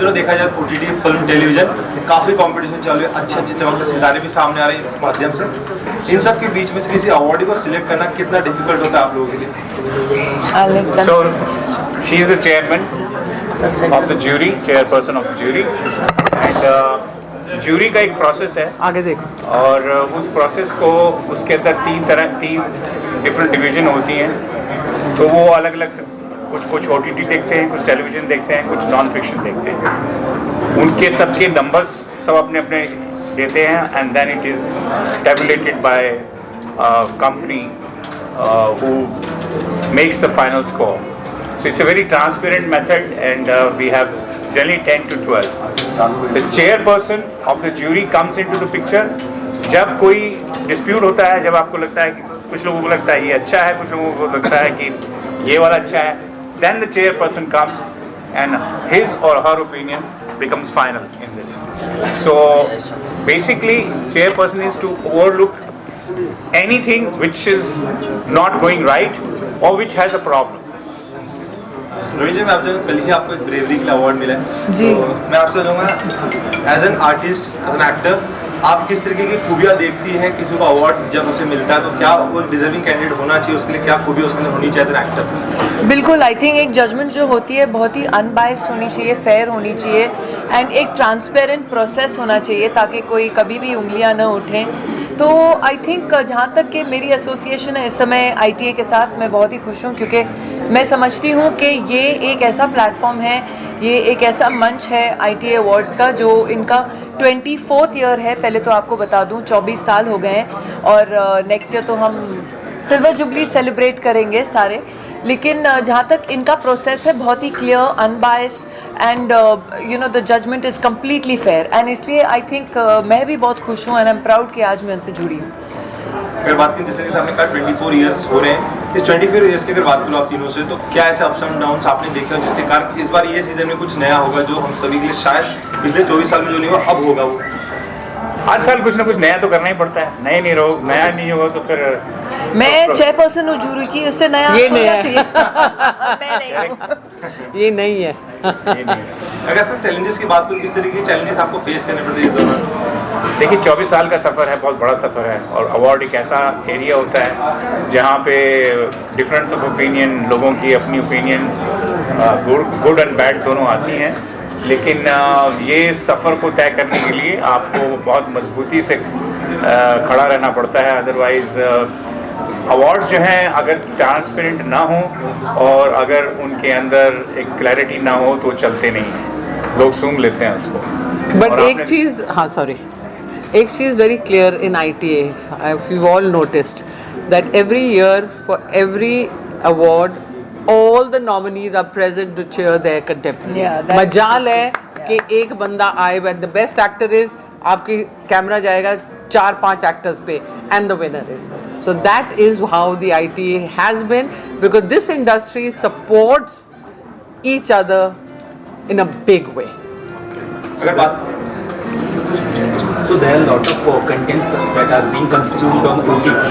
चलो देखा जाए OTT फिल्म टेलीविजन काफ़ी कंपटीशन चालू है, अच्छे चमकते सितारे भी सामने आ रहे हैं इस माध्यम से। इन सब के बीच में से किसी अवार्डी को सिलेक्ट करना कितना डिफिकल्ट होता है आप लोगों के लिए? So she is the chairman of the jury, chairperson of the jury, and jury का एक प्रोसेस है आगे देखो, और उस प्रोसेस को उसके अंदर तीन डिफरेंट डिवीज़न होती हैं। तो वो अलग अलग कुछ OTT देखते हैं, कुछ टेलीविज़न देखते हैं, कुछ नॉन फिक्शन देखते हैं। उनके सबके नंबर्स सब अपने अपने देते हैं and then it is tabulated by company who makes the final score. So it's a very transparent method and we have generally 10 to 12. The chairperson of the jury comes into the picture. जब कोई dispute होता है, जब आपको लगता है कि कुछ लोगों को लगता है ये अच्छा है, कुछ लोगों को लगता है कि ये वाला अच्छा है, then the chairperson comes and his or her opinion becomes final in this. So basically chairperson is to overlook anything which is not going right or which has a problem. Ravi ji, मैं आपसे कल ही आपको एक ब्रेवरी के लिए award मिला है जी। तो मैं आपसे चाहूँगा as an artist, as an actor, आप किस तरीके की खूबियाँ देखती हैं किसी को अवार्ड जब उसे मिलता है, तो क्या वो डिजर्विंग कैंडिडेट होना चाहिए, उसके लिए क्या खूबियाँ उसके अंदर होनी चाहिए एज एन एक्टर? बिल्कुल, आई थिंक एक जजमेंट जो होती है बहुत ही अनबाइस्ड होनी चाहिए, फेयर होनी चाहिए एंड एक ट्रांसपेरेंट प्रोसेस होना चाहिए ताकि कोई कभी भी उंगलियां न उठें। तो आई थिंक जहाँ तक कि मेरी एसोसिएशन है इस समय ITA के साथ, मैं बहुत ही खुश हूँ क्योंकि मैं समझती हूँ कि ये एक ऐसा प्लेटफॉर्म है, ये एक ऐसा मंच है ITA अवार्ड्स का जो इनका 24th ईयर है। पहले तो आपको बता दूँ 24 साल हो गए हैं और नेक्स्ट ईयर तो हम सिल्वर जुबली सेलिब्रेट करेंगे सारे। लेकिन जहाँ तक इनका प्रोसेस है बहुत ही clear, unbiased and you know the judgement is completely fair and इसलिए आई थिंक मैं भी बहुत खुश हूँ एंड आई एम प्राउड कि आज मैं उनसे जुड़ी हूँ। अगर बात करें जिस तरीके से आपने कहा 24 ईयर्स हो रहे हैं, इस 24 ईयर्स की अगर बात करो आप तीनों से, तो क्या ऐसे अप्स एंड डाउन्स आपने देखा जिसके कारण इस बार ये सीजन में कुछ नया होगा जो हम सभी के लिए शायद पिछले 24 साल में जो नहीं हुआ अब होगा? वो हर साल कुछ ना कुछ नया तो करना ही पड़ता है, नया नहीं होगा तो फिर मैं चेयरपर्सन हूँ जूरी की, उससे नया ये नया होना चाहिए। मैं नहीं हूँ। ये नहीं है। अगर सर चैलेंजेस की बात करूँ, किस तरीके के चैलेंजेस आपको फेस करने पड़ते हैं इस दौरान? देखिए 24 साल का सफ़र है, बहुत बड़ा सफ़र है और अवार्ड एक ऐसा एरिया होता है जहाँ पे डिफरेंस ऑफ ओपिनियन, लोगों की अपनी ओपिनियंस गुड एंड बैड दोनों आती हैं। लेकिन ये सफ़र को तय करने के लिए आपको बहुत मजबूती से खड़ा रहना पड़ता है, अदरवाइज़ अवार्ड्स जो हैं अगर ट्रांसपेरेंट ना हो और अगर उनके अंदर एक क्लैरिटी ना हो तो चलते नहीं हैं, लोग सूंघ लेते हैं उसको। बट एक चीज़, हाँ सॉरी, एक चीज़ very clear in ITA, if you've all noticed that every year for every award all the nominees are present to cheer their contemporaries. Yeah, that's मजाल है कि एक बंदा आए, when the best actor is, आपकी camera जाएगा 4-5 actors पे and the winner is. So that is how the ITA has been, because this industry supports each other in a big way. अगर बात So there are a lot of contents that are being consumed from OTT.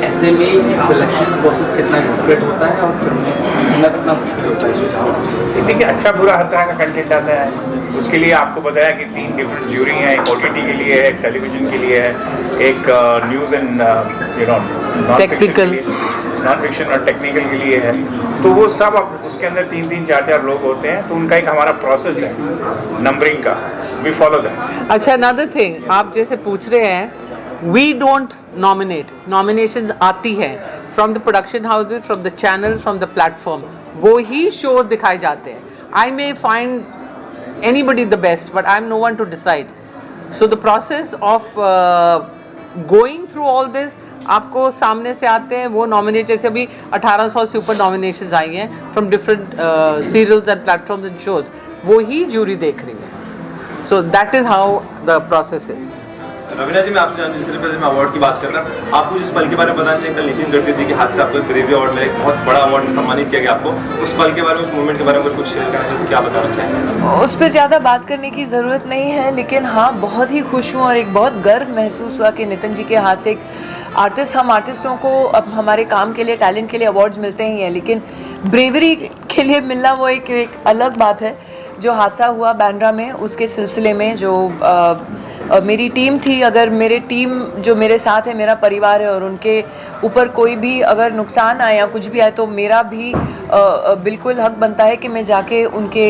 ऐसे में एक selection process कितना difficult होता है और चुनना कितना मुश्किल होता है? देखिए अच्छा बुरा हर तरह का कंटेंट आता है, उसके लिए आपको बताया कि 3 डिफरेंट ज्यूरी हैं, एक OTT के लिए है, एक टेलीविजन के लिए है, एक news and you no non fiction और टेक्निकल के लिए है। तो वो सब अब उसके अंदर 3-3, 4-4 लोग होते हैं, तो उनका एक हमारा प्रोसेस है नंबरिंग का, वी फॉलो दैट। अच्छा, अनदर थिंग आप जैसे पूछ रहे हैं, वी डोंट नॉमिनेट, नॉमिनेशंस आती है from the production houses, from the channel, from the platform, वो ही शो दिखाए जाते हैं। I may find anybody the best, but I'm no one to decide. So the process of going through all this, आपको सामने से आते हैं वो नॉमिनेट, जैसे अभी 1800 से ऊपर नॉमिनेशंस आई हैं from different serials and platforms and shows, वो ही जूरी देख रही है। So that is how the process is. Raveena ji, मैं आपसे जानूँ, जिस तरीके से मैं अवार्ड की बात कर रहा था, आपको जिस पल के बारे में बताना चाहिए, कल नितिन गडकरी जी के हाथ से आपको एक ब्रेवरी अवार्ड मिला, एक बहुत बड़ा अवार्ड में सम्मानित किया गया आपको, उस पल के बारे में, उस मोमेंट के बारे में कुछ शेयर करना चाहिए, क्या बताना चाहेंगे? उस पर ज़्यादा बात करने की ज़रूरत नहीं है, लेकिन हाँ बहुत ही खुश हूँ और एक बहुत गर्व महसूस हुआ कि नितिन जी के हाथ से एक आर्टिस्ट, हम आर्टिस्टों को अब हमारे काम के लिए, टैलेंट के लिए अवार्ड्स मिलते ही हैं, लेकिन ब्रेवरी के लिए मिलना वो एक अलग बात है जो हादसा हुआ बांद्रा में, उसके सिलसिले में जो मेरी टीम थी, अगर मेरे टीम जो मेरे साथ है, मेरा परिवार है, और उनके ऊपर कोई भी अगर नुकसान आए या कुछ भी आए तो मेरा भी बिल्कुल हक बनता है कि मैं जाके उनके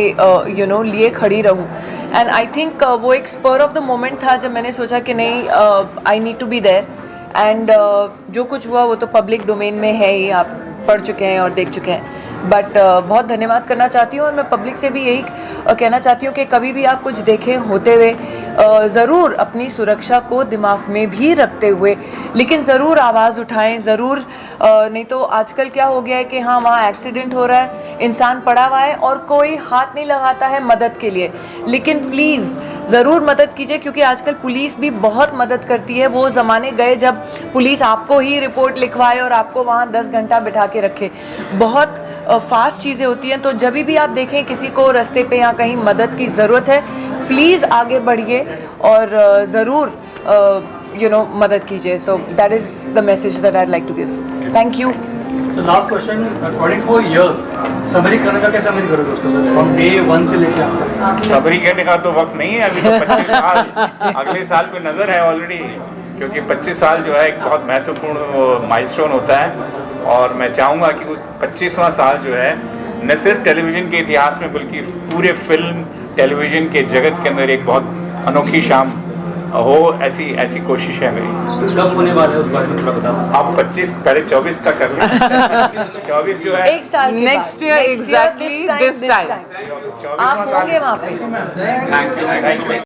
लिए खड़ी रहूं। एंड आई थिंक वो एक स्पर ऑफ द मोमेंट था जब मैंने सोचा कि नहीं, I need to be there. And जो कुछ हुआ वो तो पब्लिक डोमेन में है ही, आप पढ़ चुके हैं और देख चुके हैं। बट बहुत धन्यवाद करना चाहती हूँ, और मैं पब्लिक से भी यही कहना चाहती हूँ कि कभी भी आप कुछ देखें होते हुए ज़रूर अपनी सुरक्षा को दिमाग में भी रखते हुए, लेकिन ज़रूर आवाज़ उठाएं, ज़रूर नहीं तो आजकल क्या हो गया है कि हाँ, वहाँ एक्सीडेंट हो रहा है, इंसान पड़ा हुआ है और कोई हाथ नहीं लगाता है मदद के लिए। लेकिन प्लीज़ ज़रूर मदद कीजिए, क्योंकि आजकल पुलिस भी बहुत मदद करती है। वो ज़माने गए जब पुलिस आपको ही रिपोर्ट लिखवाए और आपको वहाँ 10 घंटा बिठा के रखे। बहुत फास्ट चीज़ें होती हैं। तो जब भी आप देखें किसी को रास्ते पे या कहीं मदद की ज़रूरत है, प्लीज़ आगे बढ़िए और ज़रूर मदद कीजिए। So that is the message that I like to give. Thank you. So last question, 24 years summary करने का कैसे समरी करोगे उसको सर, फ्रॉम डे 1 से लेके अब तक? सबरी करने का तो वक्त नहीं है अभी, तो 25 साल अगले साल पे नज़र है ऑलरेडी, क्योंकि 25 साल जो है एक बहुत महत्वपूर्ण माइलस्टोन होता है। और मैं चाहूँगा कि उस 25वां साल जो है न सिर्फ टेलीविज़न के इतिहास में बल्कि पूरे फिल्म टेलीविज़न के जगत के अंदर एक बहुत अनोखी शाम हो, ऐसी कोशिश है मेरी। कब होने वाला है उस बारे में थोड़ा बता सकते आप 25 पहले 24 का कर लें। 24 जो है एक साल के Next बाद। year Next year, exactly this time. 24वां आप साल होंगे वहाँ पे। Thank you.